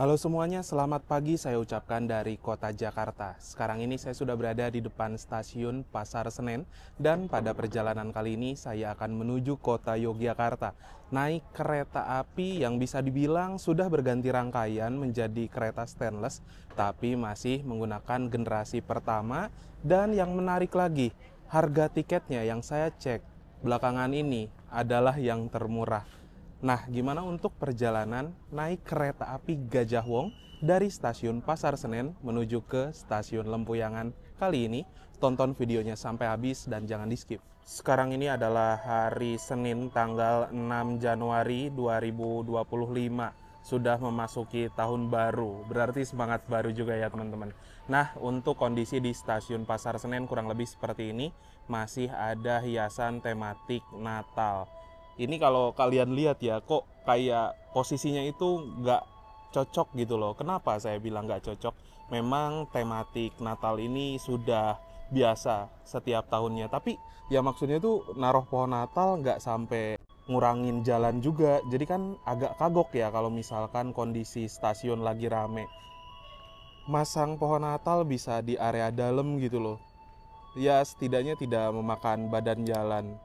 Halo semuanya, selamat pagi saya ucapkan dari kota Jakarta. Sekarang ini saya sudah berada di depan stasiun Pasar Senen dan pada perjalanan kali ini saya akan menuju kota Yogyakarta. Naik kereta api yang bisa dibilang sudah berganti rangkaian menjadi kereta stainless, tapi masih menggunakan generasi pertama dan yang menarik lagi, harga tiketnya yang saya cek belakangan ini adalah yang termurah. Nah, gimana untuk perjalanan naik kereta api Gajah Wong dari stasiun Pasar Senen menuju ke stasiun Lempuyangan kali ini? Tonton videonya sampai habis dan jangan di-skip. Sekarang ini adalah hari Senin tanggal 6 Januari 2025. Sudah memasuki tahun baru, berarti semangat baru juga ya teman-teman. Nah, untuk kondisi di stasiun Pasar Senen kurang lebih seperti ini. Masih ada hiasan tematik Natal. Ini kalau kalian lihat ya, kok kayak posisinya itu nggak cocok gitu loh. Kenapa saya bilang nggak cocok? Memang tematik Natal ini sudah biasa setiap tahunnya. Tapi ya maksudnya itu naruh pohon Natal nggak sampai ngurangin jalan juga. Jadi kan agak kagok ya kalau misalkan kondisi stasiun lagi rame. Masang pohon Natal bisa di area dalam gitu loh. Ya setidaknya tidak memakan badan jalan.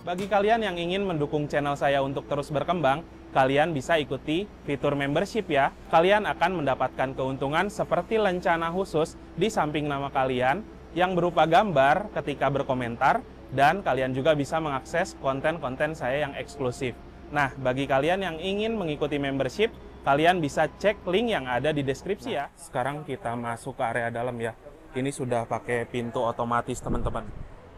Bagi kalian yang ingin mendukung channel saya untuk terus berkembang, kalian bisa ikuti fitur membership ya. Kalian akan mendapatkan keuntungan seperti lencana khusus di samping nama kalian yang berupa gambar ketika berkomentar, dan kalian juga bisa mengakses konten-konten saya yang eksklusif. Nah, bagi kalian yang ingin mengikuti membership, kalian bisa cek link yang ada di deskripsi ya. Sekarang kita masuk ke area dalam ya. Ini sudah pakai pintu otomatis teman-teman.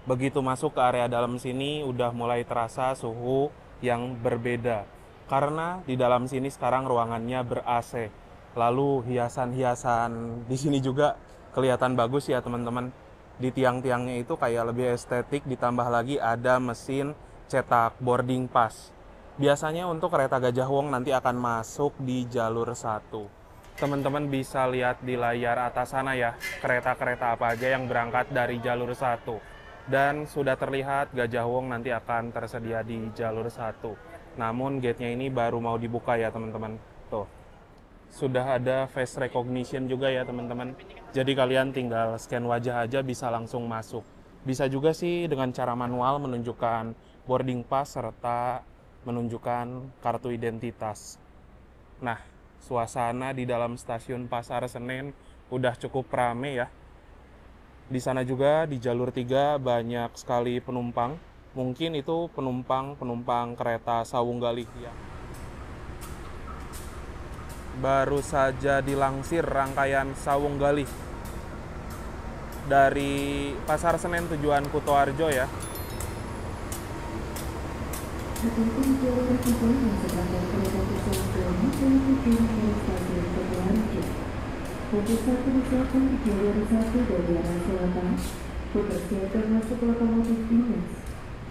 Begitu masuk ke area dalam sini udah mulai terasa suhu yang berbeda. Karena di dalam sini sekarang ruangannya ber-AC. Lalu hiasan-hiasan di sini juga kelihatan bagus ya teman-teman. Di tiang-tiangnya itu kayak lebih estetik, ditambah lagi ada mesin cetak boarding pass. Biasanya untuk kereta Gajah Wong nanti akan masuk di jalur 1. Teman-teman bisa lihat di layar atas sana ya, kereta-kereta apa aja yang berangkat dari jalur 1. Dan sudah terlihat Gajah Wong nanti akan tersedia di jalur 1. Namun gate-nya ini baru mau dibuka ya teman-teman. Tuh, sudah ada face recognition juga ya teman-teman. Jadi kalian tinggal scan wajah aja bisa langsung masuk. Bisa juga sih dengan cara manual menunjukkan boarding pass serta menunjukkan kartu identitas. Nah, suasana di dalam stasiun Pasar Senen udah cukup rame ya. Di sana juga di jalur 3 banyak sekali penumpang. Mungkin itu penumpang kereta Sawung Galih yang baru saja dilansir rangkaian Sawung Galih dari Pasar Senen tujuan Kutoarjo ya. Untuk satu disiapkan di jalur 1 dari arah selatan, dipersiapkan masuk lokomotif dinas.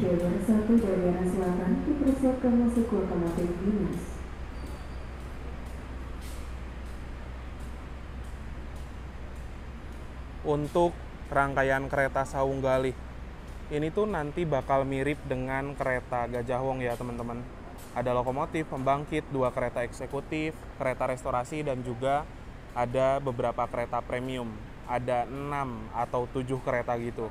Jalur 1 dari arah selatan dipersiapkan masuk lokomotif dinas. Untuk rangkaian kereta Sawung Galih ini tuh nanti bakal mirip dengan kereta Gajah Wong ya teman-teman. Ada lokomotif, pembangkit, 2 kereta eksekutif, kereta restorasi, dan juga ada beberapa kereta premium. Ada 6 atau 7 kereta gitu.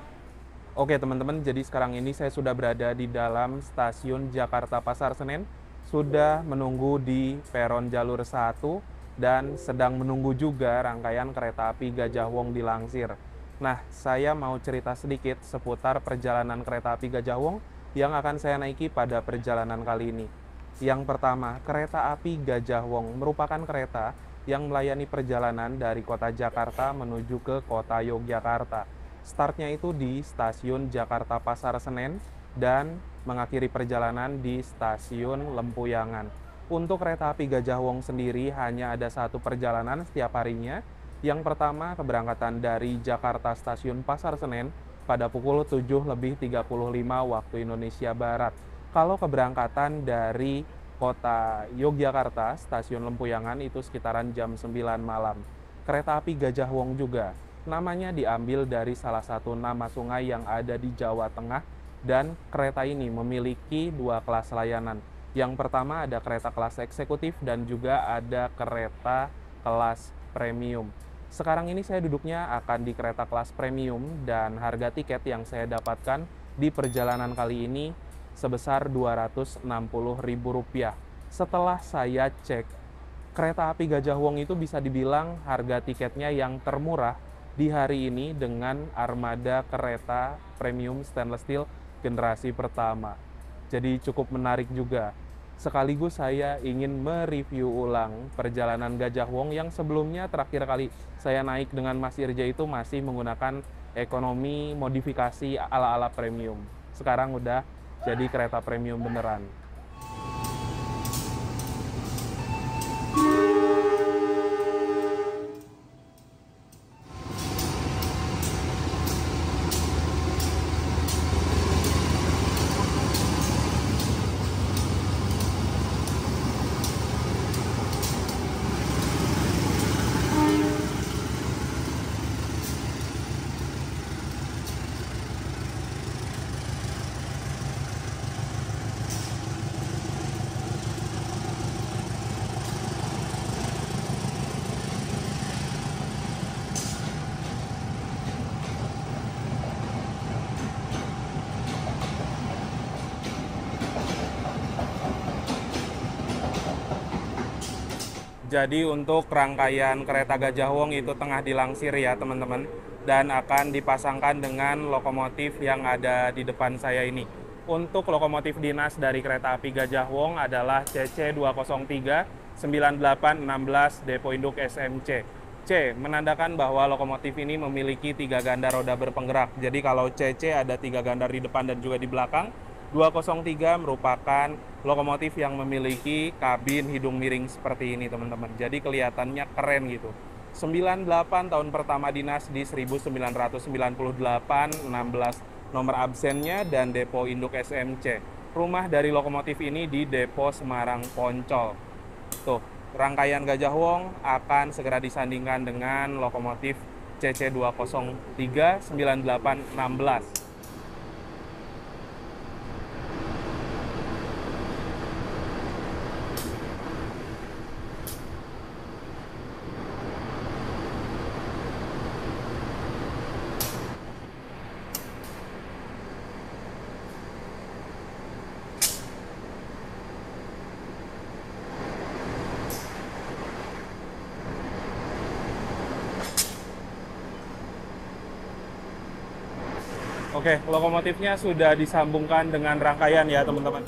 Oke teman-teman, jadi sekarang ini saya sudah berada di dalam stasiun Jakarta Pasar Senen. Sudah menunggu di peron jalur 1 dan sedang menunggu juga rangkaian kereta api Gajah Wong dilansir. Nah, saya mau cerita sedikit seputar perjalanan kereta api Gajah Wong yang akan saya naiki pada perjalanan kali ini. Yang pertama, kereta api Gajah Wong merupakan kereta yang melayani perjalanan dari kota Jakarta menuju ke kota Yogyakarta. Startnya itu di stasiun Jakarta Pasar Senen dan mengakhiri perjalanan di stasiun Lempuyangan. Untuk kereta api Gajah Wong sendiri hanya ada 1 perjalanan setiap harinya. Yang pertama, keberangkatan dari Jakarta Stasiun Pasar Senen pada pukul 7.35 waktu Indonesia Barat. Kalau keberangkatan dari kota Yogyakarta, stasiun Lempuyangan itu sekitaran jam 9 malam. Kereta api Gajah Wong juga. Namanya diambil dari salah satu nama sungai yang ada di Jawa Tengah dan kereta ini memiliki dua kelas layanan. Yang pertama ada kereta kelas eksekutif dan juga ada kereta kelas premium. Sekarang ini saya duduknya akan di kereta kelas premium dan harga tiket yang saya dapatkan di perjalanan kali ini sebesar Rp260.000. Setelah saya cek, kereta api Gajah Wong itu bisa dibilang harga tiketnya yang termurah di hari ini dengan armada kereta premium stainless steel generasi pertama. Jadi cukup menarik juga. Sekaligus saya ingin mereview ulang perjalanan Gajah Wong yang sebelumnya terakhir kali saya naik dengan Mas Irja itu masih menggunakan ekonomi modifikasi ala-ala premium. Sekarang udah jadi kereta premium beneran. Jadi untuk rangkaian kereta Gajah Wong itu tengah dilangsir ya teman-teman, dan akan dipasangkan dengan lokomotif yang ada di depan saya ini. Untuk lokomotif dinas dari kereta api Gajah Wong adalah CC203 9816 Depo Induk SMC. C menandakan bahwa lokomotif ini memiliki 3 ganda roda berpenggerak. Jadi kalau CC ada 3 ganda di depan dan juga di belakang. 203 merupakan lokomotif yang memiliki kabin hidung miring seperti ini teman-teman. Jadi kelihatannya keren gitu. 98 tahun pertama dinas di 1998, 16 nomor absennya dan Depo Induk SMC. Rumah dari lokomotif ini di Depo Semarang Poncol. Tuh, rangkaian Gajah Wong akan segera disandingkan dengan lokomotif CC203 9816. Oke, lokomotifnya sudah disambungkan dengan rangkaian ya teman-teman.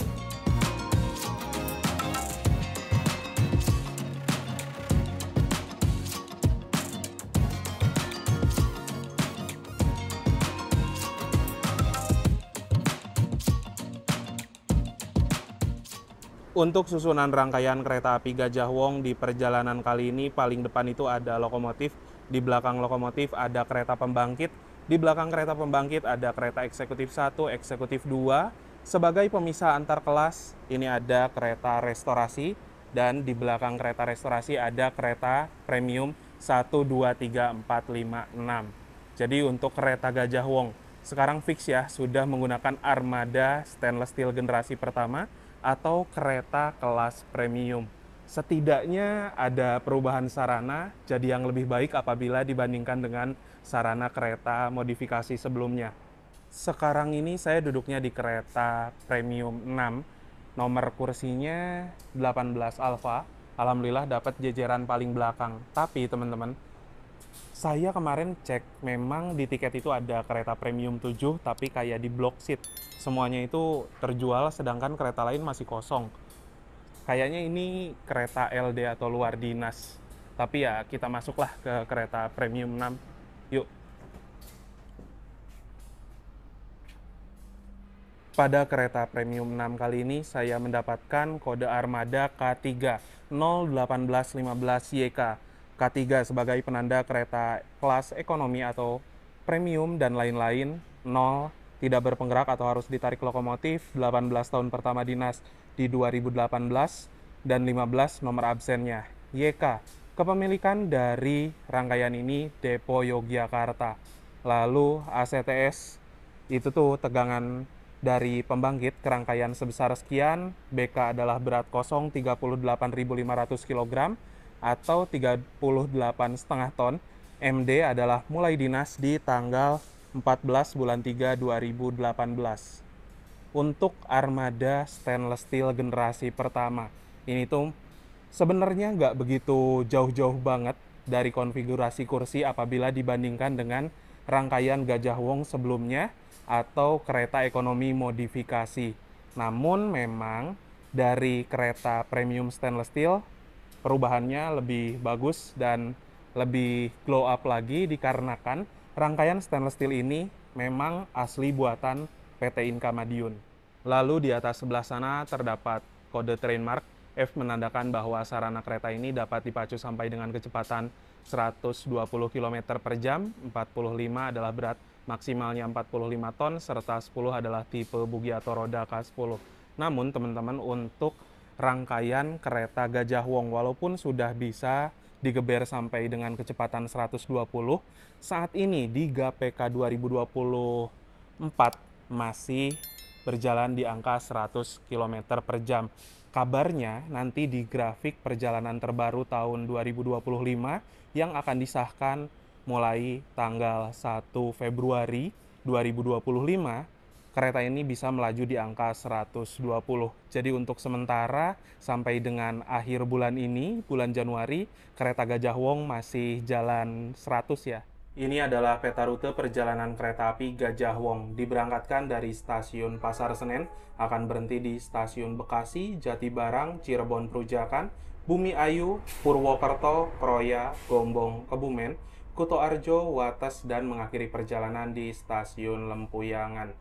Untuk susunan rangkaian kereta api Gajah Wong di perjalanan kali ini, paling depan itu ada lokomotif, di belakang lokomotif ada kereta pembangkit, di belakang kereta pembangkit ada kereta eksekutif 1, eksekutif 2. Sebagai pemisah antar kelas, ini ada kereta restorasi, dan di belakang kereta restorasi ada kereta premium 1, 2, 3, 4, 5, 6. Jadi untuk kereta Gajah Wong, sekarang fix ya, sudah menggunakan armada stainless steel generasi pertama, atau kereta kelas premium. Setidaknya ada perubahan sarana jadi yang lebih baik apabila dibandingkan dengan sarana kereta modifikasi sebelumnya. Sekarang ini saya duduknya di kereta premium 6, nomor kursinya 18 Alfa. Alhamdulillah dapat jajaran paling belakang. Tapi teman-teman, saya kemarin cek memang di tiket itu ada kereta premium 7 tapi kayak di block seat. Semuanya itu terjual sedangkan kereta lain masih kosong. Kayaknya ini kereta LD atau luar dinas. Tapi ya kita masuklah ke kereta premium 6. Yuk. Pada kereta premium 6 kali ini saya mendapatkan kode armada K3 01815YK. K3 sebagai penanda kereta kelas ekonomi atau premium dan lain-lain, 0 tidak berpenggerak atau harus ditarik lokomotif, 18 tahun pertama dinas di 2018, dan 15 nomor absennya. YK, kepemilikan dari rangkaian ini Depo Yogyakarta. Lalu ACTS itu tuh tegangan dari pembangkit kerangkaian sebesar sekian, BK adalah berat kosong 38.500 kg atau 38,5 ton, MD adalah mulai dinas di tanggal 14 bulan 3 2018. Untuk armada stainless steel generasi pertama, ini tuh sebenarnya nggak begitu jauh-jauh banget dari konfigurasi kursi apabila dibandingkan dengan rangkaian Gajah Wong sebelumnya atau kereta ekonomi modifikasi. Namun memang dari kereta premium stainless steel perubahannya lebih bagus dan lebih glow up lagi dikarenakan rangkaian stainless steel ini memang asli buatan PT Inka Madiun. Lalu di atas sebelah sana terdapat kode trademark. F menandakan bahwa sarana kereta ini dapat dipacu sampai dengan kecepatan 120 km per jam, 45 adalah berat maksimalnya 45 ton, serta 10 adalah tipe bugi atau roda K10. Namun teman-teman, untuk rangkaian kereta Gajah Wong walaupun sudah bisa digeber sampai dengan kecepatan 120, saat ini di GAPK 2024 masih berjalan di angka 100 km per jam. Kabarnya nanti di grafik perjalanan terbaru tahun 2025 yang akan disahkan mulai tanggal 1 Februari 2025, kereta ini bisa melaju di angka 120. Jadi untuk sementara sampai dengan akhir bulan ini, bulan Januari, kereta Gajah Wong masih jalan 100 ya. Ini adalah peta rute perjalanan kereta api Gajah Wong. Diberangkatkan dari stasiun Pasar Senen, akan berhenti di stasiun Bekasi, Jatibarang, Cirebon Perujakan, Bumi Ayu, Purwokerto, Kroya, Gombong, Kebumen, Kuto Arjo, Wates, dan mengakhiri perjalanan di stasiun Lempuyangan.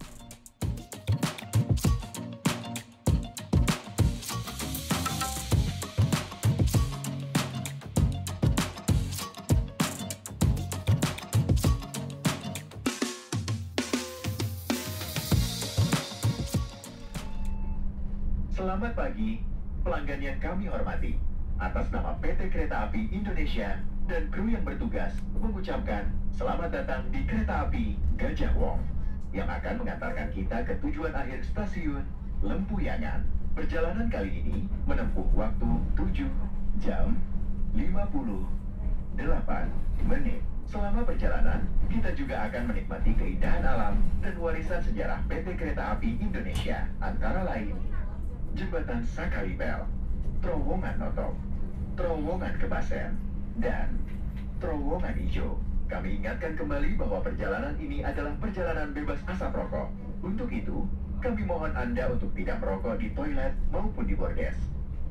Selamat pagi, pelanggan yang kami hormati. Atas nama PT Kereta Api Indonesia dan kru yang bertugas mengucapkan selamat datang di Kereta Api Gajah Wong yang akan mengantarkan kita ke tujuan akhir stasiun Lempuyangan. Perjalanan kali ini menempuh waktu 7 jam 58 menit. Selama perjalanan, kita juga akan menikmati keindahan alam dan warisan sejarah PT Kereta Api Indonesia, antara lain Jembatan Sakaribel, Terowongan Notok, Terowongan Kebasen, dan Terowongan Hijau. Kami ingatkan kembali bahwa perjalanan ini adalah perjalanan bebas asap rokok. Untuk itu, kami mohon Anda untuk tidak merokok di toilet maupun di bordes.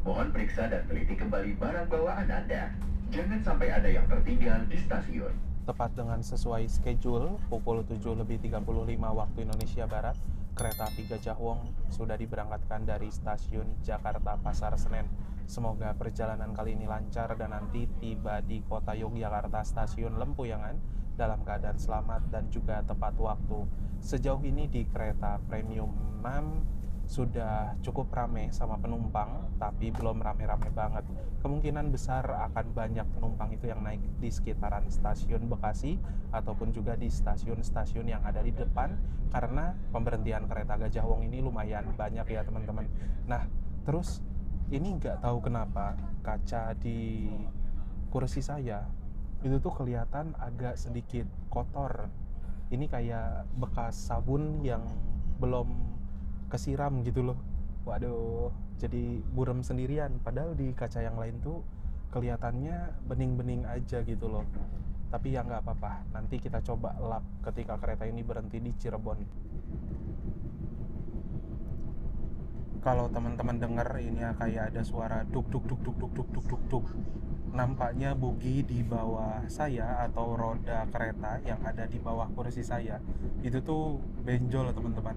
Mohon periksa dan teliti kembali barang bawaan Anda. Jangan sampai ada yang tertinggal di stasiun. Tepat dengan sesuai schedule, pukul 7.35 waktu Indonesia Barat, kereta api Gajah Wong sudah diberangkatkan dari stasiun Jakarta Pasar Senen. Semoga perjalanan kali ini lancar dan nanti tiba di kota Yogyakarta stasiun Lempuyangan dalam keadaan selamat dan juga tepat waktu. Sejauh ini di kereta premium 6 sudah cukup ramai sama penumpang, tapi belum rame-rame banget. Kemungkinan besar akan banyak penumpang itu yang naik di sekitaran stasiun Bekasi ataupun juga di stasiun-stasiun yang ada di depan, karena pemberhentian kereta Gajah Wong ini lumayan banyak ya teman-teman. Nah, terus ini nggak tahu kenapa kaca di kursi saya itu tuh kelihatan agak sedikit kotor. Ini kayak bekas sabun yang belum kesiram gitu loh. Waduh, jadi burem sendirian. Padahal di kaca yang lain tuh kelihatannya bening-bening aja gitu loh. Tapi ya nggak apa-apa, nanti kita coba lap ketika kereta ini berhenti di Cirebon. Kalau teman-teman dengar ini kayak ada suara duk duk duk duk duk duk duk duk duk. Nampaknya bogi di bawah saya atau roda kereta yang ada di bawah kursi saya itu tuh benjol teman-teman.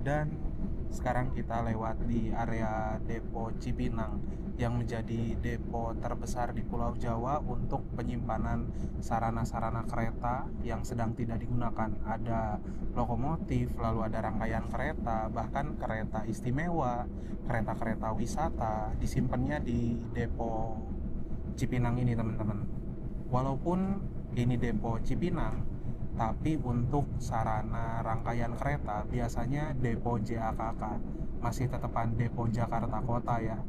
Dan sekarang kita lewat di area Depo Cipinang yang menjadi depo terbesar di Pulau Jawa untuk penyimpanan sarana-sarana kereta yang sedang tidak digunakan. Ada lokomotif, lalu ada rangkaian kereta, bahkan kereta istimewa, kereta-kereta wisata disimpannya di Depo Cipinang ini, teman-teman. Walaupun ini Depo Cipinang, tapi untuk sarana rangkaian kereta biasanya Depo JAKK, masih tetepan Depo Jakarta Kota ya.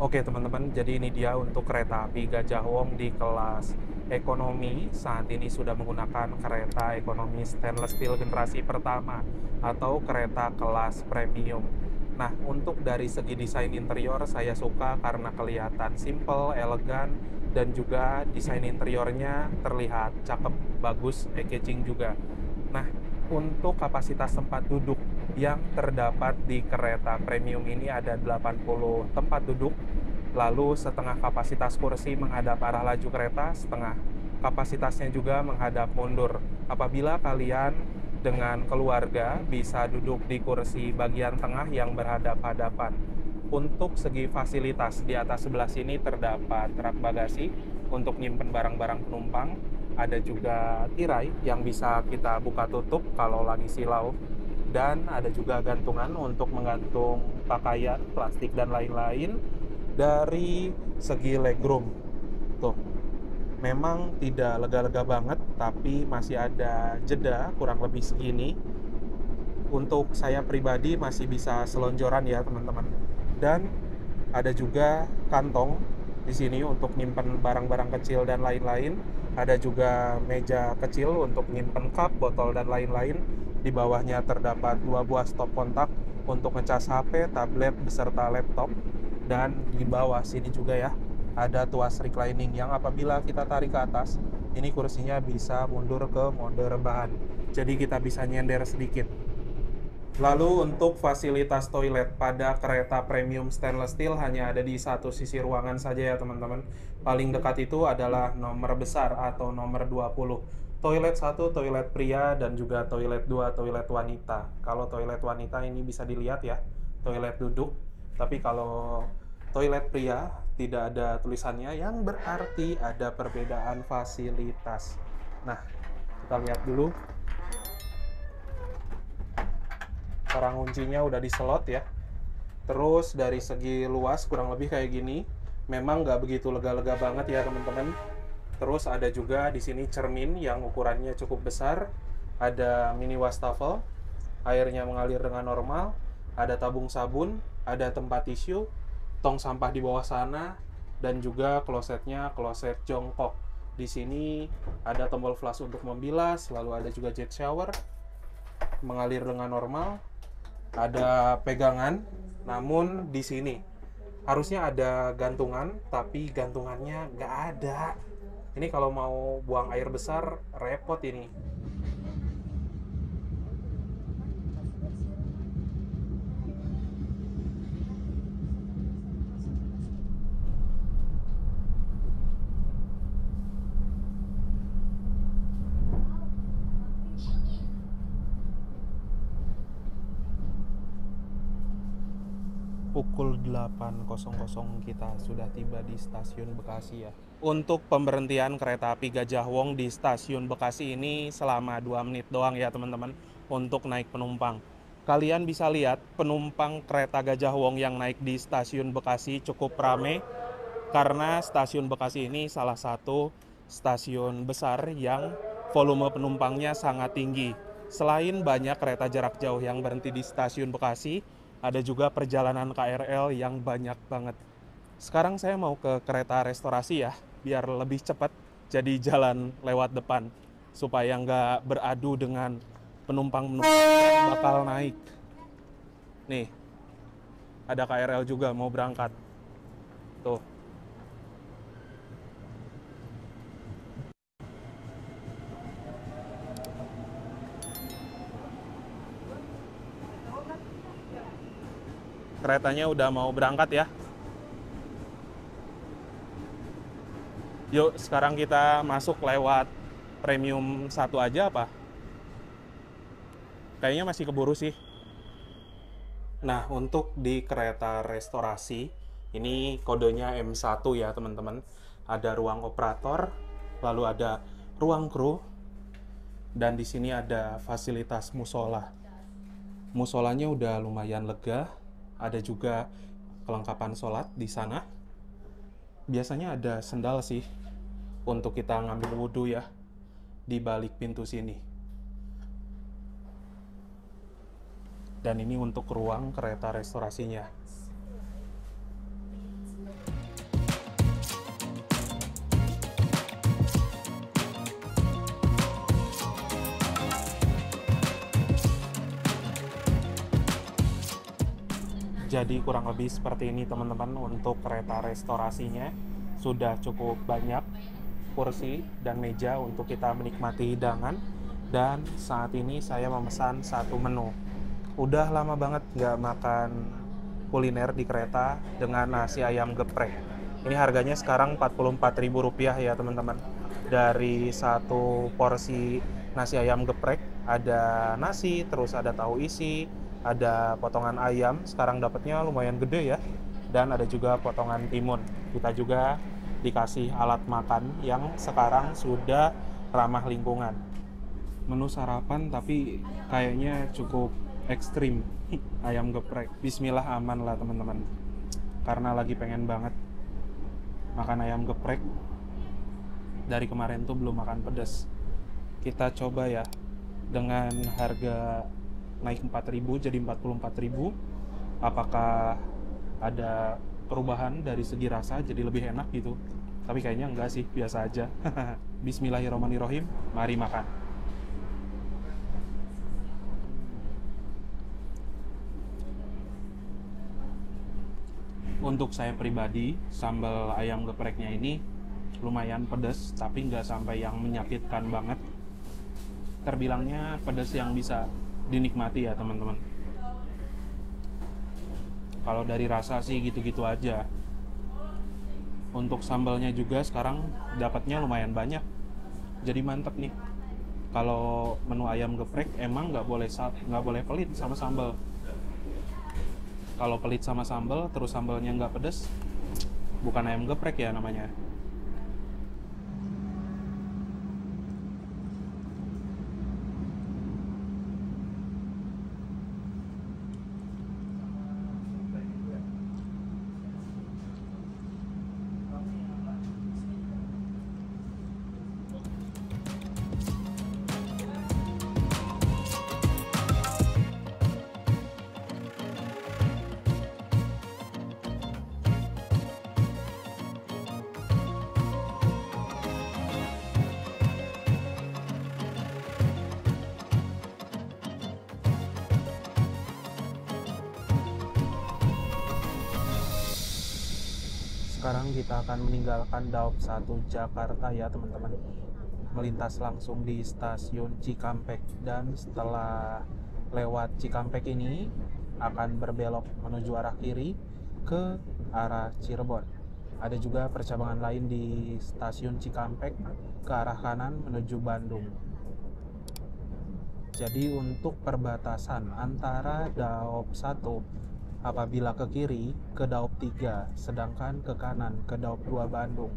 Oke teman-teman, jadi ini dia untuk kereta api Gajah Wong di kelas ekonomi. Saat ini sudah menggunakan kereta ekonomi stainless steel generasi pertama atau kereta kelas premium. Nah, untuk dari segi desain interior saya suka karena kelihatan simple, elegan, dan juga desain interiornya terlihat cakep, bagus, eye-catching juga. Nah, untuk kapasitas tempat duduk yang terdapat di kereta premium ini ada 80 tempat duduk, lalu setengah kapasitas kursi menghadap arah laju kereta, setengah kapasitasnya juga menghadap mundur. Apabila kalian dengan keluarga bisa duduk di kursi bagian tengah yang berhadap-hadapan. Untuk segi fasilitas, di atas sebelah sini terdapat rak bagasi untuk nyimpen barang-barang penumpang. Ada juga tirai yang bisa kita buka tutup kalau lagi silau. Dan ada juga gantungan untuk menggantung pakaian, plastik, dan lain-lain. Dari segi legroom, tuh, memang tidak lega-lega banget, tapi masih ada jeda kurang lebih segini. Untuk saya pribadi masih bisa selonjoran ya teman-teman. Dan ada juga kantong di sini untuk nyimpen barang-barang kecil dan lain-lain. Ada juga meja kecil untuk nyimpen cup, botol, dan lain-lain. Di bawahnya terdapat 2 buah stop kontak untuk ngecas HP, tablet, beserta laptop. Dan di bawah sini juga ya, ada tuas reclining yang apabila kita tarik ke atas, ini kursinya bisa mundur ke mode rebahan. Jadi kita bisa nyender sedikit. Lalu untuk fasilitas toilet pada kereta premium stainless steel hanya ada di satu sisi ruangan saja ya teman-teman. Paling dekat itu adalah nomor besar atau nomor 20. Toilet 1 toilet pria dan juga toilet 2 toilet wanita. Kalau toilet wanita ini bisa dilihat ya, toilet duduk. Tapi kalau toilet pria tidak ada tulisannya, yang berarti ada perbedaan fasilitas. Nah, kita lihat dulu. Orang kuncinya udah diselot ya. Terus dari segi luas kurang lebih kayak gini. Memang nggak begitu lega-lega banget ya teman-teman. Terus ada juga di sini cermin yang ukurannya cukup besar. Ada mini wastafel, airnya mengalir dengan normal. Ada tabung sabun, ada tempat tisu, tong sampah di bawah sana, dan juga klosetnya kloset jongkok. Di sini ada tombol flush untuk membilas, lalu ada juga jet shower, mengalir dengan normal. Ada pegangan, namun di sini harusnya ada gantungan, tapi gantungannya nggak ada. Ini kalau mau buang air besar repot ini. Pukul 8.00 kita sudah tiba di stasiun Bekasi ya. Untuk pemberhentian kereta api Gajah Wong di stasiun Bekasi ini selama 2 menit doang ya teman-teman untuk naik penumpang. Kalian bisa lihat penumpang kereta Gajah Wong yang naik di stasiun Bekasi cukup rame karena stasiun Bekasi ini salah satu stasiun besar yang volume penumpangnya sangat tinggi. Selain banyak kereta jarak jauh yang berhenti di stasiun Bekasi, ada juga perjalanan KRL yang banyak banget. Sekarang saya mau ke kereta restorasi ya, biar lebih cepat jadi jalan lewat depan. Supaya nggak beradu dengan penumpang-penumpang yang bakal naik. Nih, ada KRL juga mau berangkat. Tuh. Keretanya udah mau berangkat ya. Yuk sekarang kita masuk lewat premium 1 aja apa? Kayaknya masih keburu sih. Nah, untuk di kereta restorasi, ini kodenya M1 ya teman-teman. Ada ruang operator, lalu ada ruang kru, dan di sini ada fasilitas musola. Musolanya udah lumayan lega, ada juga kelengkapan sholat di sana. Biasanya ada sendal sih untuk kita ngambil wudhu ya di balik pintu sini. Dan ini untuk ruang kereta restorasinya. Jadi kurang lebih seperti ini teman-teman untuk kereta restorasinya. Sudah cukup banyak kursi dan meja untuk kita menikmati hidangan. Dan saat ini saya memesan satu menu. Udah lama banget nggak makan kuliner di kereta dengan nasi ayam geprek. Ini harganya sekarang Rp44.000 ya teman-teman. Dari satu porsi nasi ayam geprek ada nasi, terus ada tahu isi, ada potongan ayam, sekarang dapatnya lumayan gede ya. Dan ada juga potongan timun. Kita juga dikasih alat makan yang sekarang sudah ramah lingkungan. Menu sarapan tapi kayaknya cukup ekstrim. Ayam geprek. Bismillah aman lah teman-teman. Karena lagi pengen banget makan ayam geprek. Dari kemarin tuh belum makan pedas. Kita coba ya. Dengan harga naik 4.000 jadi 44.000. Apakah ada perubahan dari segi rasa jadi lebih enak gitu? Tapi kayaknya enggak sih, biasa aja. Bismillahirrahmanirrahim. Mari makan. Untuk saya pribadi, sambal ayam gepreknya ini lumayan pedas, tapi nggak sampai yang menyakitkan banget. Terbilangnya pedas yang bisa dinikmati ya teman-teman. Kalau dari rasa sih gitu-gitu aja. Untuk sambalnya juga sekarang dapatnya lumayan banyak, jadi mantep nih. Kalau menu ayam geprek emang nggak boleh pelit sama sambal. Kalau pelit sama sambal, terus sambalnya nggak pedes, bukan ayam geprek ya namanya. Sekarang kita akan meninggalkan Daop 1 Jakarta ya teman-teman. Melintas langsung di stasiun Cikampek. Dan setelah lewat Cikampek ini akan berbelok menuju arah kiri ke arah Cirebon. Ada juga percabangan lain di stasiun Cikampek ke arah kanan menuju Bandung. Jadi untuk perbatasan antara Daop 1 apabila ke kiri ke Daop 3, sedangkan ke kanan ke Daop 2 Bandung.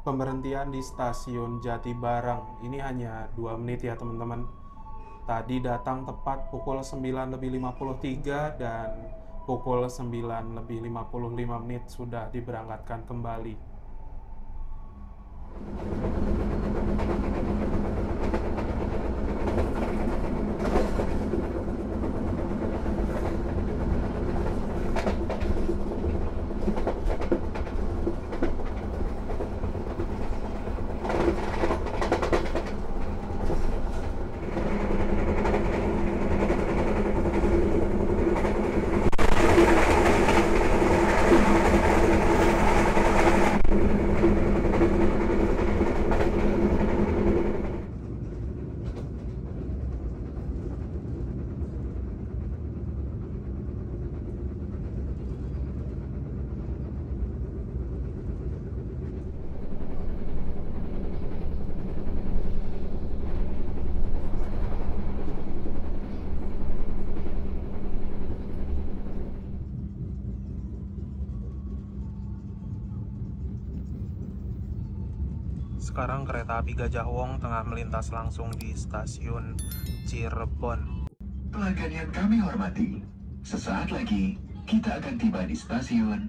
Pemberhentian di stasiun Jatibarang ini hanya 2 menit ya teman-teman. Tadi datang tepat pukul 9:53 dan pukul 9:55 sudah diberangkatkan kembali. Sekarang kereta api Gajah Wong tengah melintas langsung di stasiun Cirebon. Pelanggan yang kami hormati, sesaat lagi kita akan tiba di stasiun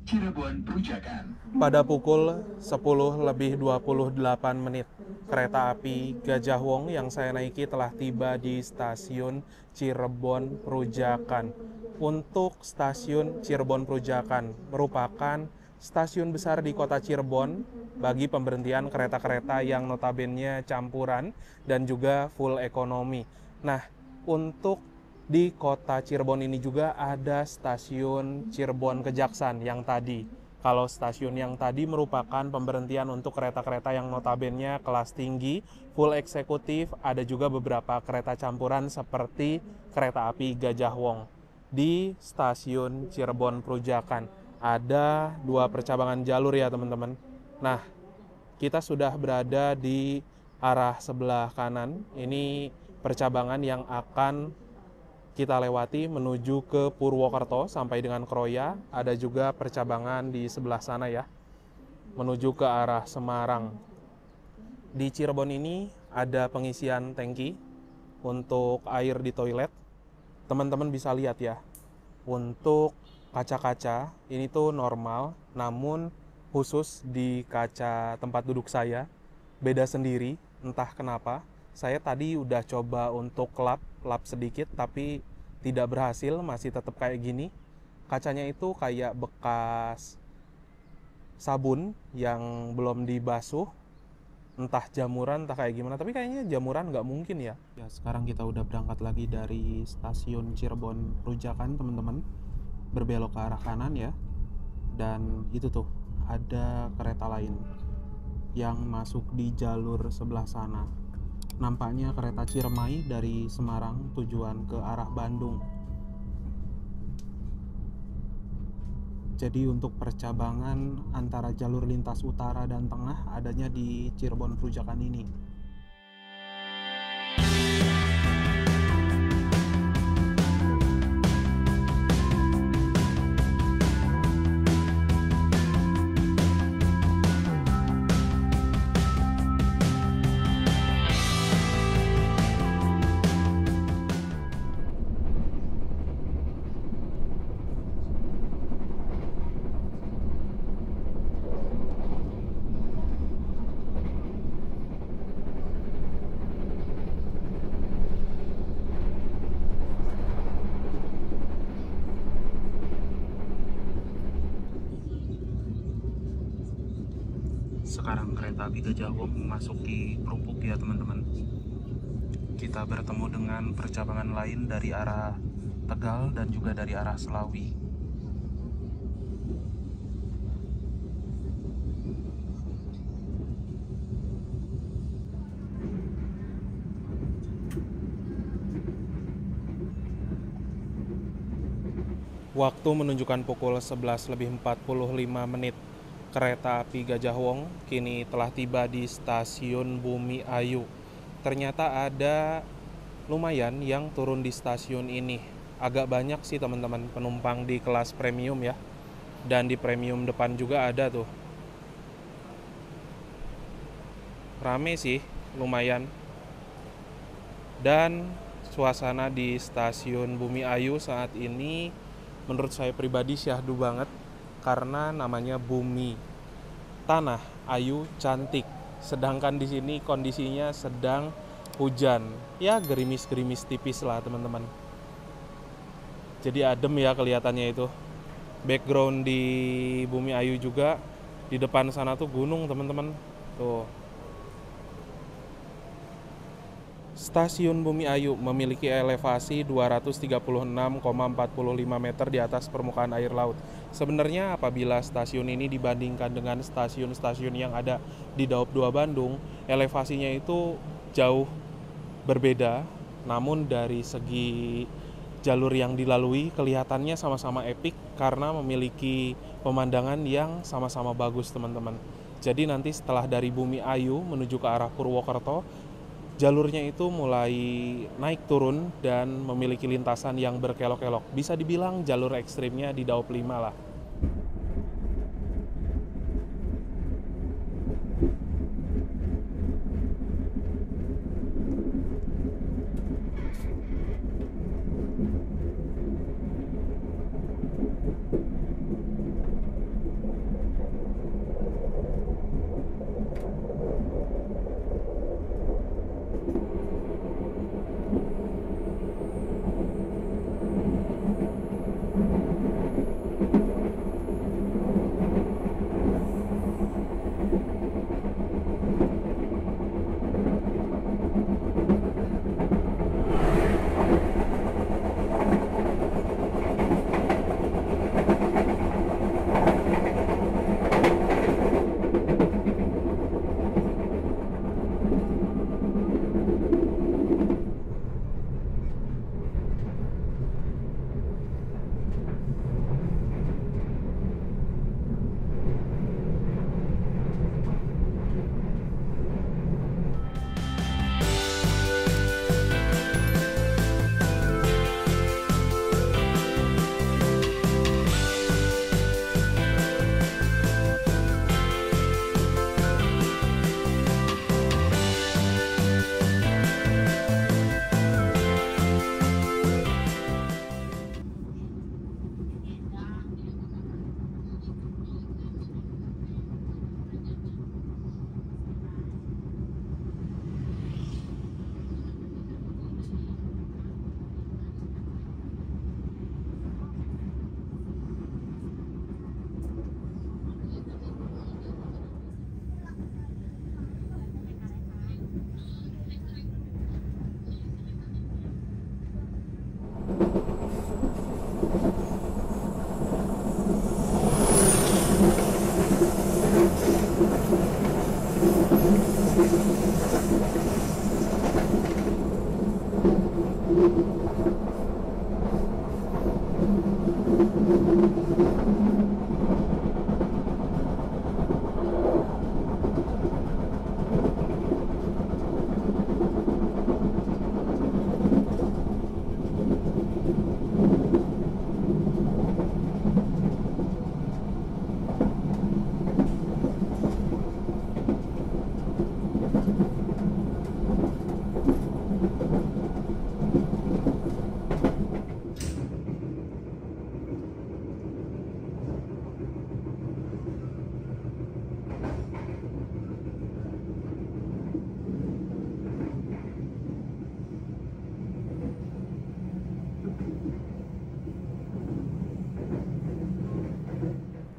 Cirebon Perujakan. Pada pukul 10:28 menit, kereta api Gajah Wong yang saya naiki telah tiba di stasiun Cirebon Perujakan. Untuk stasiun Cirebon Perujakan merupakan stasiun besar di kota Cirebon bagi pemberhentian kereta-kereta yang notabene campuran dan juga full ekonomi. Nah, untuk di kota Cirebon ini juga ada stasiun Cirebon Kejaksan yang tadi. Kalau stasiun yang tadi merupakan pemberhentian untuk kereta-kereta yang notabene kelas tinggi, full eksekutif, ada juga beberapa kereta campuran seperti kereta api Gajah Wong. Di stasiun Cirebon Perujakan ada 2 percabangan jalur ya teman-teman. Nah, kita sudah berada di arah sebelah kanan. Ini percabangan yang akan kita lewati menuju ke Purwokerto sampai dengan Kroya. Ada juga percabangan di sebelah sana ya, menuju ke arah Semarang. Di Cirebon ini ada pengisian tangki untuk air di toilet. Teman-teman bisa lihat ya, untuk kaca-kaca ini tuh normal, namun khusus di kaca tempat duduk saya beda sendiri, entah kenapa. Saya tadi udah coba untuk lap sedikit tapi tidak berhasil, masih tetap kayak gini. Kacanya itu kayak bekas sabun yang belum dibasuh, entah jamuran, entah kayak gimana. Tapi kayaknya jamuran nggak mungkin ya. Ya, sekarang kita udah berangkat lagi dari stasiun Cirebon Perujakan, teman-teman. Berbelok ke arah kanan ya. Dan itu tuh, ada kereta lain yang masuk di jalur sebelah sana. Nampaknya kereta Ciremai dari Semarang tujuan ke arah Bandung. Jadi untuk percabangan antara jalur lintas utara dan tengah adanya di Cirebon Perujakan ini. Sekarang kereta api Gajah Wong memasuki Krupuk ya teman-teman. Kita bertemu dengan percabangan lain dari arah Tegal dan juga dari arah Selawi. Waktu menunjukkan pukul 11:45 menit. Kereta api Gajah Wong kini telah tiba di stasiun Bumi Ayu. Ternyata ada lumayan yang turun di stasiun ini. Agak banyak sih teman-teman penumpang di kelas premium ya. Dan di premium depan juga ada tuh. Rame sih, lumayan. Dan suasana di stasiun Bumi Ayu saat ini menurut saya pribadi syahdu banget. Karena namanya bumi, tanah, ayu, cantik. Sedangkan di sini kondisinya sedang hujan. Ya gerimis-gerimis tipis lah teman-teman. Jadi adem ya kelihatannya itu. Background di Bumi Ayu juga. Di depan sana tuh gunung teman-teman. Tuh. Stasiun Bumi Ayu memiliki elevasi 236,45 meter di atas permukaan air laut. Sebenarnya apabila stasiun ini dibandingkan dengan stasiun-stasiun yang ada di Daob 2 Bandung, elevasinya itu jauh berbeda. Namun dari segi jalur yang dilalui kelihatannya sama-sama epik karena memiliki pemandangan yang sama-sama bagus teman-teman. Jadi nanti setelah dari Bumi Ayu menuju ke arah Purwokerto, jalurnya itu mulai naik turun dan memiliki lintasan yang berkelok-kelok. Bisa dibilang jalur ekstrimnya di Daob 5 lah.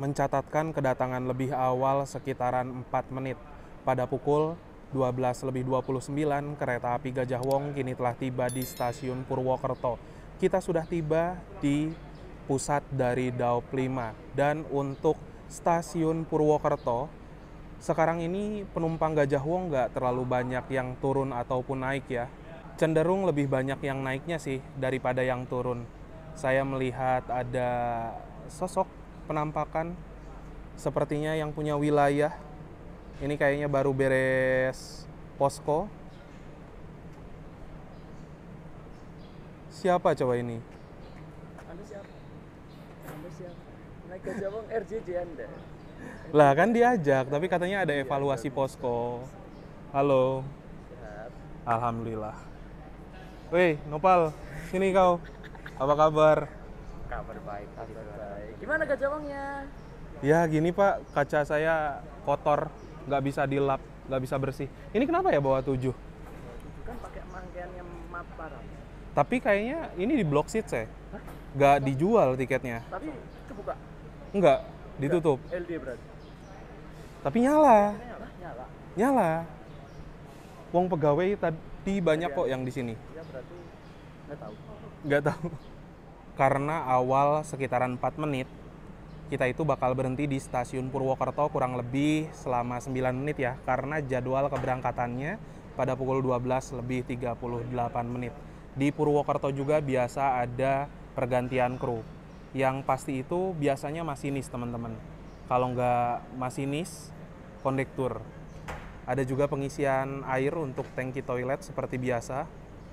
Mencatatkan kedatangan lebih awal sekitaran 4 menit. Pada pukul 12:29, kereta api Gajah Wong kini telah tiba di stasiun Purwokerto. Kita sudah tiba di pusat dari Daop 5. Dan untuk stasiun Purwokerto, sekarang ini penumpang Gajah Wong nggak terlalu banyak yang turun ataupun naik ya. Cenderung lebih banyak yang naiknya sih daripada yang turun. Saya melihat ada sosok penampakan sepertinya yang punya wilayah. Ini kayaknya baru beres posko. Siapa coba ini? Anda siapa? Anda siapa? Naik Gajah Wong RJJ Anda. Lah kan diajak, tapi katanya ada evaluasi posko. Halo. Sehat. Alhamdulillah. Weh, Nopal, sini kau. Apa kabar? Kabar baik. Kabar baik. Gimana Gajah Wongnya? Ya gini Pak, kaca saya kotor, nggak bisa dilap, nggak bisa bersih. Ini kenapa ya bawa 7? Itu kan pakai rangkaiannya Mataram. Tapi kayaknya ini di block seat saya. Nggak dijual tiketnya. Tapi kebuka. Nggak, ditutup. LD berarti. Tapi nyala, Nyala. Nyala. nyala. Wong pegawai tadi banyak kok yang di sini. Ya berarti nggak tahu. Nggak tahu. Karena awal sekitaran 4 menit, kita itu bakal berhenti di stasiun Purwokerto kurang lebih selama 9 menit ya. Karena jadwal keberangkatannya pada pukul 12:38 menit. Di Purwokerto juga biasa ada pergantian kru. Yang pasti itu biasanya masinis teman-teman. Kalau nggak masinis, kondektur. Ada juga pengisian air untuk tangki toilet seperti biasa.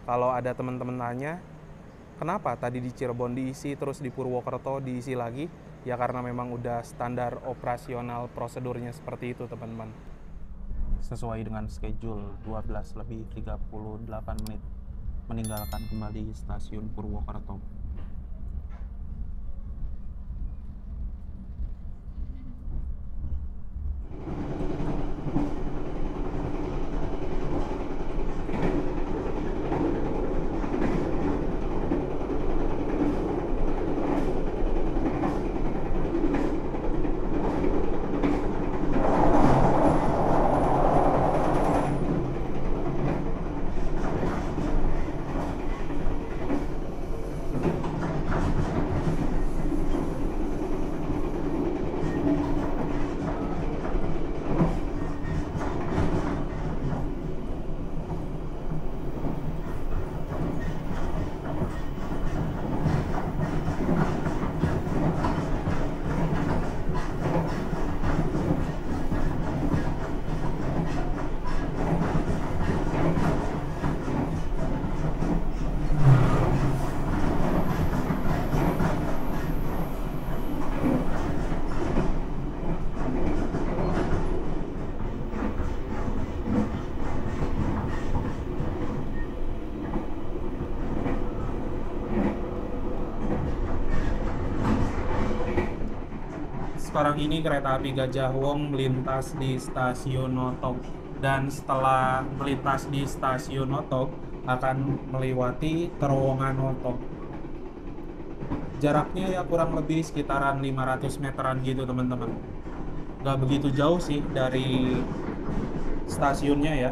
Kalau ada teman-teman nanya, kenapa tadi di Cirebon diisi terus di Purwokerto diisi lagi? Ya karena memang udah standar operasional prosedurnya seperti itu teman-teman. Sesuai dengan schedule 12:38 menit meninggalkan kembali stasiun Purwokerto. Sekarang ini kereta api Gajah Wong melintas di stasiun Notok, dan setelah melintas di stasiun Notok akan melewati terowongan Notok. Jaraknya ya kurang lebih sekitaran 500 meteran gitu teman-teman. Gak begitu jauh sih dari stasiunnya ya.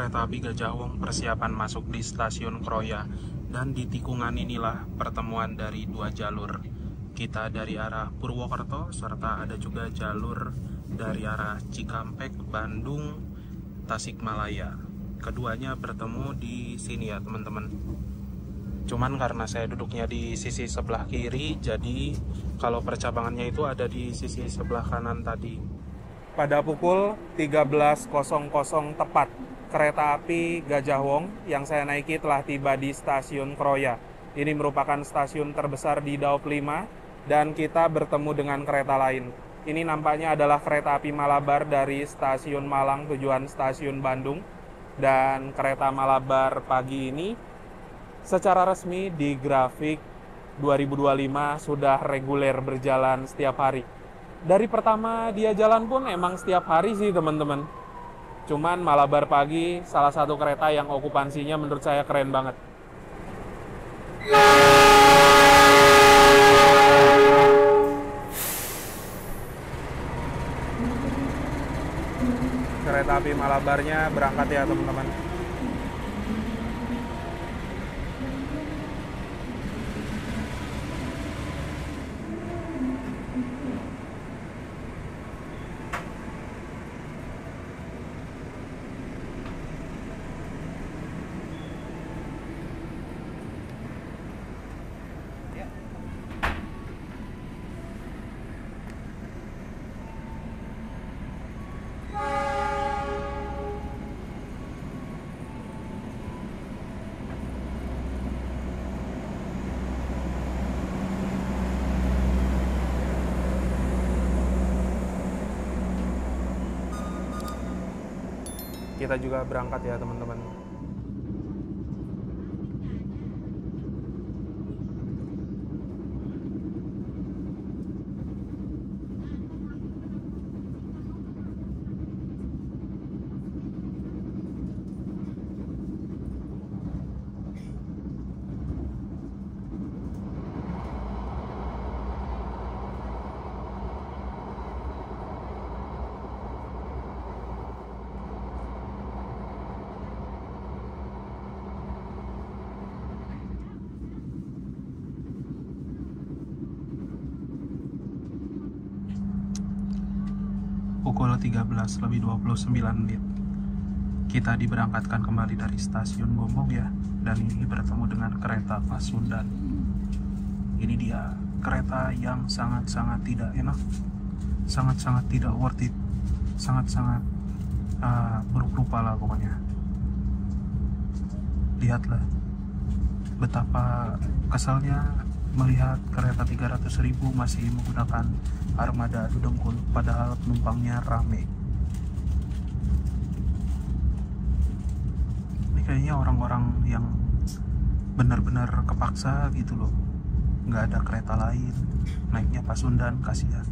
kereta api Gajah Wong persiapan masuk di stasiun Kroya. Dan di tikungan inilah pertemuan dari dua jalur. Kita dari arah Purwokerto, serta ada juga jalur dari arah Cikampek, Bandung, Tasikmalaya. Keduanya bertemu di sini ya teman-teman. Cuman karena saya duduknya di sisi sebelah kiri, jadi kalau percabangannya itu ada di sisi sebelah kanan tadi. Pada pukul 13.00 tepat, kereta api Gajah Wong yang saya naiki telah tiba di stasiun Kroya. Ini merupakan stasiun terbesar di Daop 5 dan kita bertemu dengan kereta lain. Ini nampaknya adalah kereta api Malabar dari stasiun Malang tujuan stasiun Bandung. Dan kereta Malabar pagi ini secara resmi di grafik 2025 sudah reguler berjalan setiap hari. Dari pertama dia jalan pun emang setiap hari sih teman-teman. Cuman Malabar pagi salah satu kereta yang okupansinya menurut saya keren banget. Kereta api Malabarnya berangkat ya teman-teman. Kita juga berangkat ya teman-teman. Pukul 13.29 kita diberangkatkan kembali dari stasiun Gombong ya, dan ini bertemu dengan kereta Pasundan. Ini dia kereta yang sangat-sangat tidak enak, sangat-sangat tidak worth it, sangat-sangat buruk rupa lah pokoknya. Lihatlah betapa kesalnya melihat kereta 300.000 masih menggunakan armada Dudengkul padahal penumpangnya rame. Ini kayaknya orang-orang yang benar-benar kepaksa gitu loh, nggak ada kereta lain, naiknya Pasundan, kasihan.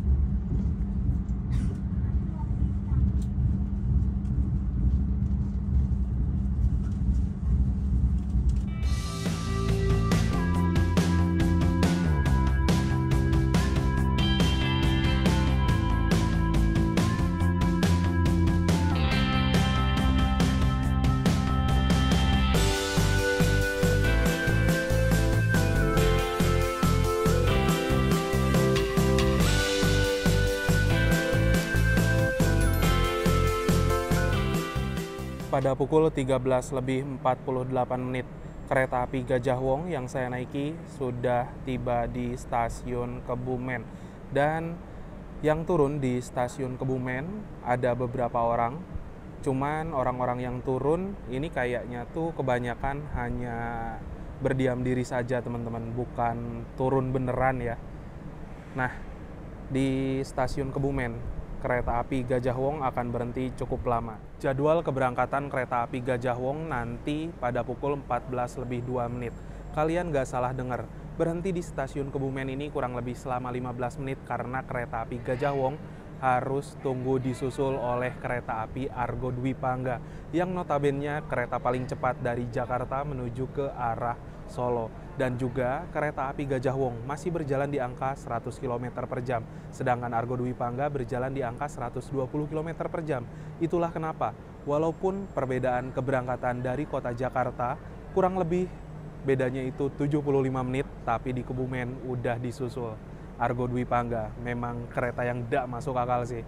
Pada pukul 13.48 kereta api Gajah Wong yang saya naiki sudah tiba di stasiun Kebumen. Dan yang turun di stasiun Kebumen ada beberapa orang. Cuman orang-orang yang turun ini kayaknya tuh kebanyakan hanya berdiam diri saja teman-teman, bukan turun beneran ya. Nah, di stasiun Kebumen kereta api Gajah Wong akan berhenti cukup lama. Jadwal keberangkatan kereta api Gajah Wong nanti pada pukul 14.02. Kalian gak salah dengar, berhenti di stasiun Kebumen ini kurang lebih selama 15 menit karena kereta api Gajah Wong harus tunggu disusul oleh kereta api Argo Dwi Pangga yang notabene kereta paling cepat dari Jakarta menuju ke arah Solo. Dan juga kereta api Gajah Wong masih berjalan di angka 100 km per jam. Sedangkan Argo Dwi Pangga berjalan di angka 120 km per jam. Itulah kenapa, walaupun perbedaan keberangkatan dari kota Jakarta kurang lebih bedanya itu 75 menit, tapi di Kebumen udah disusul Argo Dwi Pangga. Memang kereta yang tidak masuk akal sih.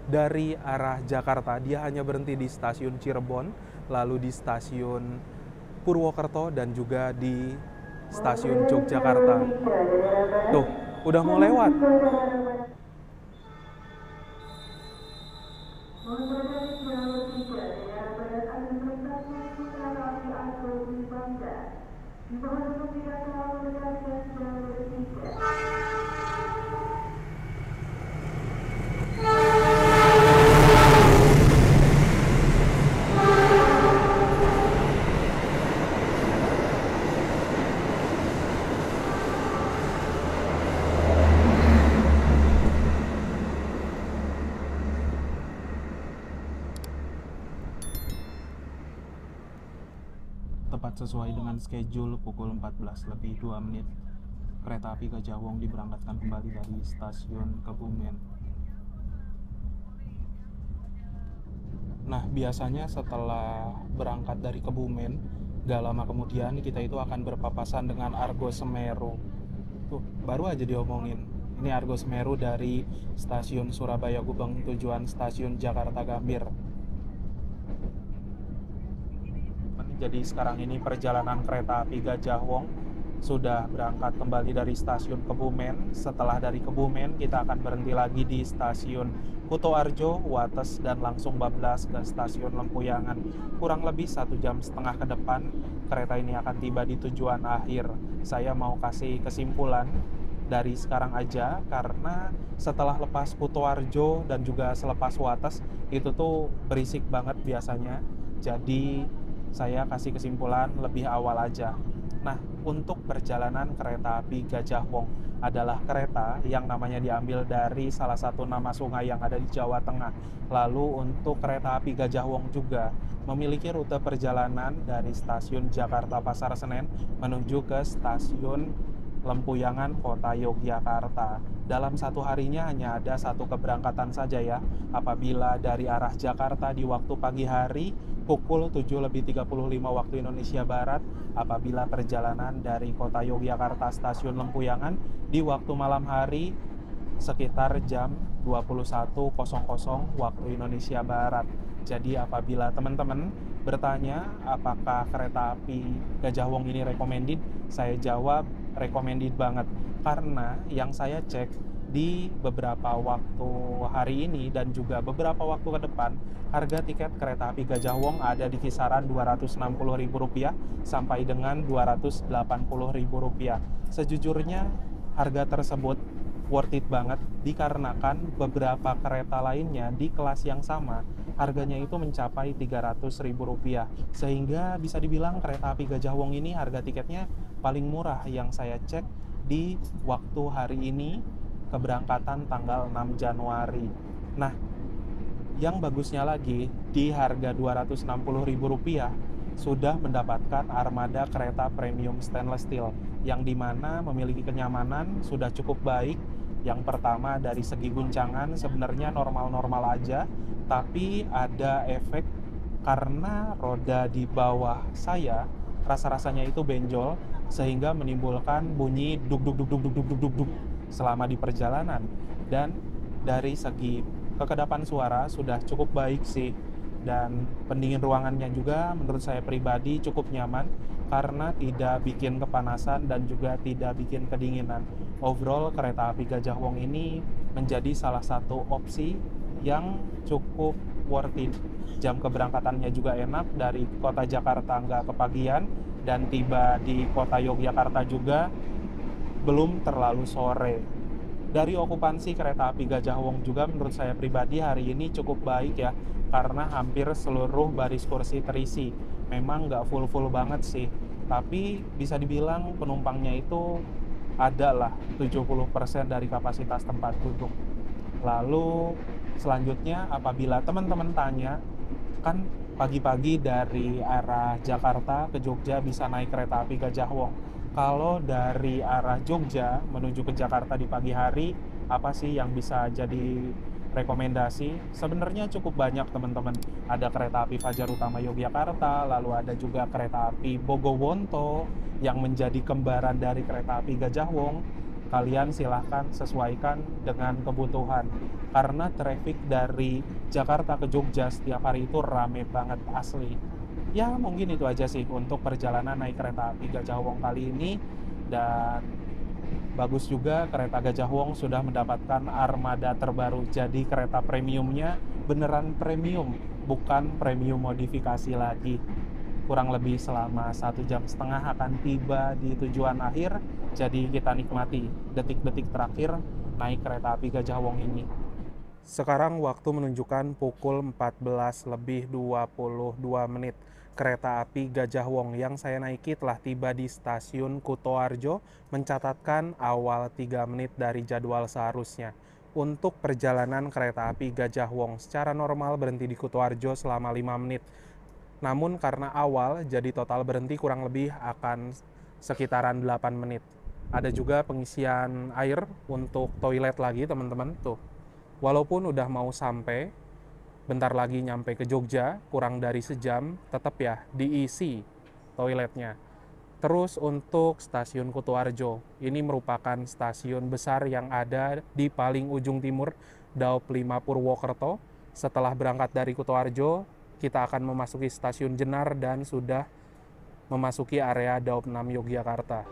Dari arah Jakarta, dia hanya berhenti di stasiun Cirebon, lalu di stasiun Purwokerto, dan juga di stasiun Yogyakarta. Tuh, udah mau lewat. Tepat sesuai dengan schedule pukul 14 lebih 2 menit, kereta api Gajah Wong diberangkatkan kembali dari stasiun Kebumen. Nah, biasanya setelah berangkat dari Kebumen, gak lama kemudian kita itu akan berpapasan dengan Argo Semeru. Tuh, baru aja diomongin. Ini Argo Semeru dari stasiun Surabaya Gubeng tujuan stasiun Jakarta Gambir. Jadi sekarang ini perjalanan kereta api Gajah Wong sudah berangkat kembali dari stasiun Kebumen. Setelah dari Kebumen, kita akan berhenti lagi di stasiun Kutoarjo, Wates, dan langsung bablas ke stasiun Lempuyangan. Kurang lebih 1,5 jam ke depan, kereta ini akan tiba di tujuan akhir. Saya mau kasih kesimpulan dari sekarang aja, karena setelah lepas Kutoarjo dan juga selepas Wates, itu tuh berisik banget biasanya. Jadi saya kasih kesimpulan lebih awal aja. Nah, untuk perjalanan kereta api Gajah Wong adalah kereta yang namanya diambil dari salah satu nama sungai yang ada di Jawa Tengah. Lalu untuk kereta api Gajah Wong juga memiliki rute perjalanan dari stasiun Jakarta Pasar Senen menuju ke stasiun Lempuyangan, Kota Yogyakarta. Dalam satu harinya hanya ada satu keberangkatan saja ya. Apabila dari arah Jakarta di waktu pagi hari pukul 7:35 waktu Indonesia Barat, apabila perjalanan dari Kota Yogyakarta stasiun Lempuyangan di waktu malam hari sekitar jam 21.00 waktu Indonesia Barat. Jadi apabila teman-teman bertanya apakah kereta api Gajah Wong ini recommended, saya jawab recommended banget, karena yang saya cek di beberapa waktu hari ini dan juga beberapa waktu ke depan, harga tiket kereta api Gajah Wong ada di kisaran Rp260.000 sampai dengan Rp280.000. Sejujurnya harga tersebut worth it banget, dikarenakan beberapa kereta lainnya di kelas yang sama harganya itu mencapai Rp300.000, sehingga bisa dibilang kereta api Gajah Wong ini harga tiketnya paling murah yang saya cek di waktu hari ini, keberangkatan tanggal 6 Januari. Nah, yang bagusnya lagi, di harga Rp260.000 sudah mendapatkan armada kereta premium stainless steel, yang dimana memiliki kenyamanan sudah cukup baik. Yang pertama, dari segi guncangan sebenarnya normal-normal aja, tapi ada efek karena roda di bawah saya rasa-rasanya itu benjol, sehingga menimbulkan bunyi duk-duk-duk-duk-duk-duk-duk selama di perjalanan. Dan dari segi kekedapan suara sudah cukup baik sih, dan pendingin ruangannya juga menurut saya pribadi cukup nyaman karena tidak bikin kepanasan dan juga tidak bikin kedinginan. Overall, kereta api Gajah Wong ini menjadi salah satu opsi yang cukup worth it. Jam keberangkatannya juga enak, dari kota Jakarta nggak kepagian, dan tiba di kota Yogyakarta juga belum terlalu sore. Dari okupansi kereta api Gajah Wong juga menurut saya pribadi hari ini cukup baik ya, karena hampir seluruh baris kursi terisi. Memang nggak full-full banget sih, tapi bisa dibilang penumpangnya itu adalah 70% dari kapasitas tempat duduk. Lalu selanjutnya, apabila teman-teman tanya, kan pagi-pagi dari arah Jakarta ke Jogja bisa naik kereta api Gajah Wong. Kalau dari arah Jogja menuju ke Jakarta di pagi hari, apa sih yang bisa jadi rekomendasi? Sebenarnya cukup banyak teman-teman. Ada kereta api Fajar Utama Yogyakarta, lalu ada juga kereta api Bogowonto yang menjadi kembaran dari kereta api Gajah Wong. Kalian silahkan sesuaikan dengan kebutuhan, karena traffic dari Jakarta ke Jogja setiap hari itu rame banget asli. Ya mungkin itu aja sih untuk perjalanan naik kereta api Gajah Wong kali ini. Dan bagus juga kereta Gajah Wong sudah mendapatkan armada terbaru. Jadi kereta premiumnya beneran premium, bukan premium modifikasi lagi. Kurang lebih selama 1,5 jam akan tiba di tujuan akhir. Jadi kita nikmati detik-detik terakhir naik kereta api Gajah Wong ini. Sekarang waktu menunjukkan pukul 14:22. Kereta api Gajah Wong yang saya naiki telah tiba di stasiun Kutoarjo, mencatatkan awal 3 menit dari jadwal seharusnya. Untuk perjalanan kereta api Gajah Wong secara normal berhenti di Kutoarjo selama 5 menit. Namun karena awal, jadi total berhenti kurang lebih akan sekitaran 8 menit. Ada juga pengisian air untuk toilet lagi teman-teman tuh. Walaupun udah mau sampai, bentar lagi nyampe ke Jogja, kurang dari sejam, tetap ya diisi toiletnya. Terus untuk stasiun Kutoarjo, ini merupakan stasiun besar yang ada di paling ujung timur Daup 5 Purwokerto. Setelah berangkat dari Kutoarjo, kita akan memasuki stasiun Jenar dan sudah memasuki area Daup 6 Yogyakarta.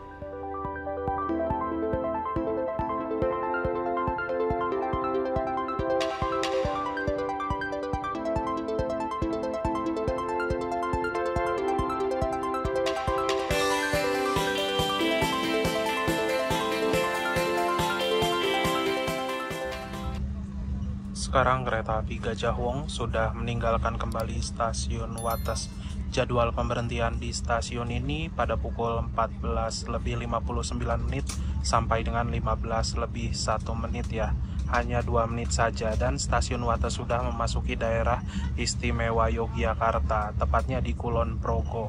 Sekarang kereta api Gajah Wong sudah meninggalkan kembali stasiun Wates. Jadwal pemberhentian di stasiun ini pada pukul 14:59 sampai dengan 15:01 ya. Hanya 2 menit saja dan stasiun Wates sudah memasuki daerah istimewa Yogyakarta, tepatnya di Kulon Progo.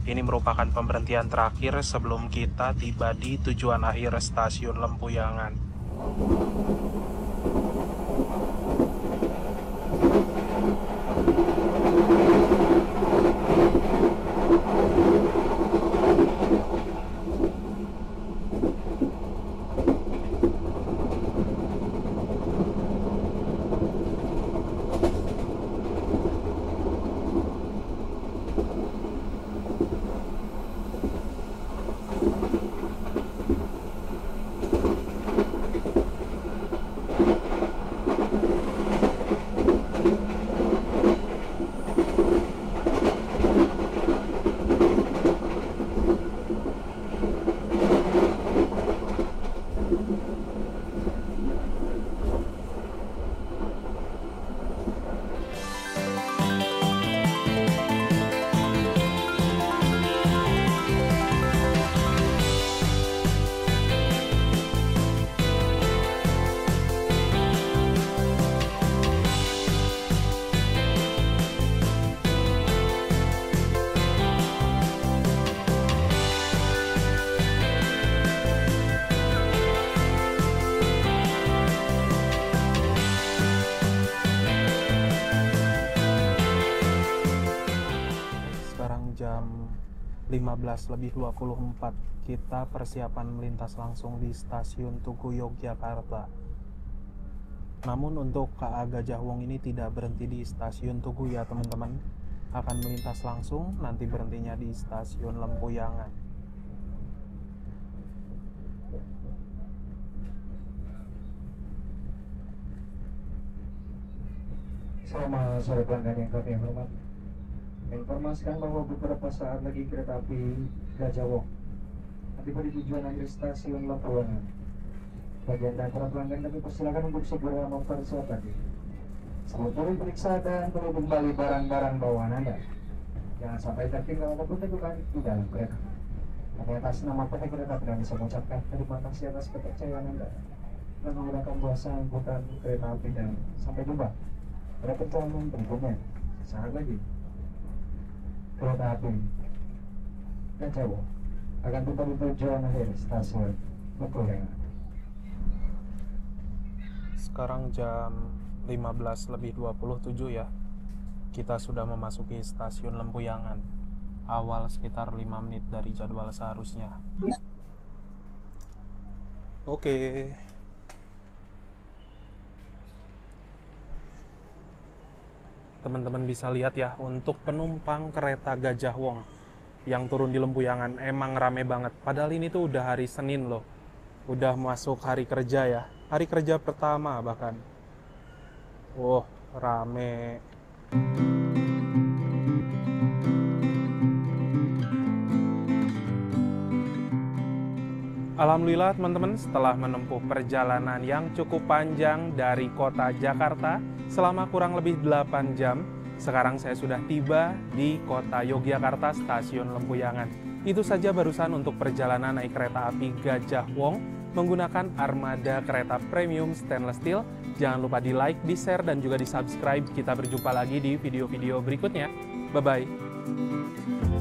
Ini merupakan pemberhentian terakhir sebelum kita tiba di tujuan akhir stasiun Lempuyangan. Jam 15:24 kita persiapan melintas langsung di stasiun Tugu Yogyakarta. Namun untuk KA Gajah Wong ini tidak berhenti di stasiun Tugu ya teman-teman, akan melintas langsung, nanti berhentinya di stasiun Lempuyangan. Selamat sore pelanggan yang kami hormati. Informasikan bahwa beberapa saat lagi kereta api Gajah Wong tiba di tujuan akhir stasiun Lempuyangan. Bagi anda para pelanggan kami persilakan untuk segera mempersiapkan diri. Sebelum periksa dan perlu kembali barang-barang bawaan anda. Jangan sampai tertinggal ataupun terluka di dalam kereta. Kami atas nama PT Kereta Api bisa mengucapkan terima kasih atas kepercayaan anda dan menggunakan jasa angkutan kereta api dan sampai jumpa pada perjalanan berikutnya. Saat lagi. kereta api Gajah Wong akan tiba di tujuan akhir stasiun Lempuyangan. Sekarang jam 15:27 ya. Kita sudah memasuki stasiun Lempuyangan. Awal sekitar 5 menit dari jadwal seharusnya. Oke. Teman-teman bisa lihat ya, untuk penumpang kereta Gajah Wong yang turun di Lempuyangan emang rame banget. Padahal ini tuh udah hari Senin loh. Udah masuk hari kerja ya. Hari kerja pertama bahkan. Wow, rame. Alhamdulillah teman-teman, setelah menempuh perjalanan yang cukup panjang dari kota Jakarta selama kurang lebih 8 jam, sekarang saya sudah tiba di kota Yogyakarta, stasiun Lempuyangan. Itu saja barusan untuk perjalanan naik kereta api Gajah Wong menggunakan armada kereta premium stainless steel. Jangan lupa di like, di share, dan juga di subscribe. Kita berjumpa lagi di video-video berikutnya. Bye-bye.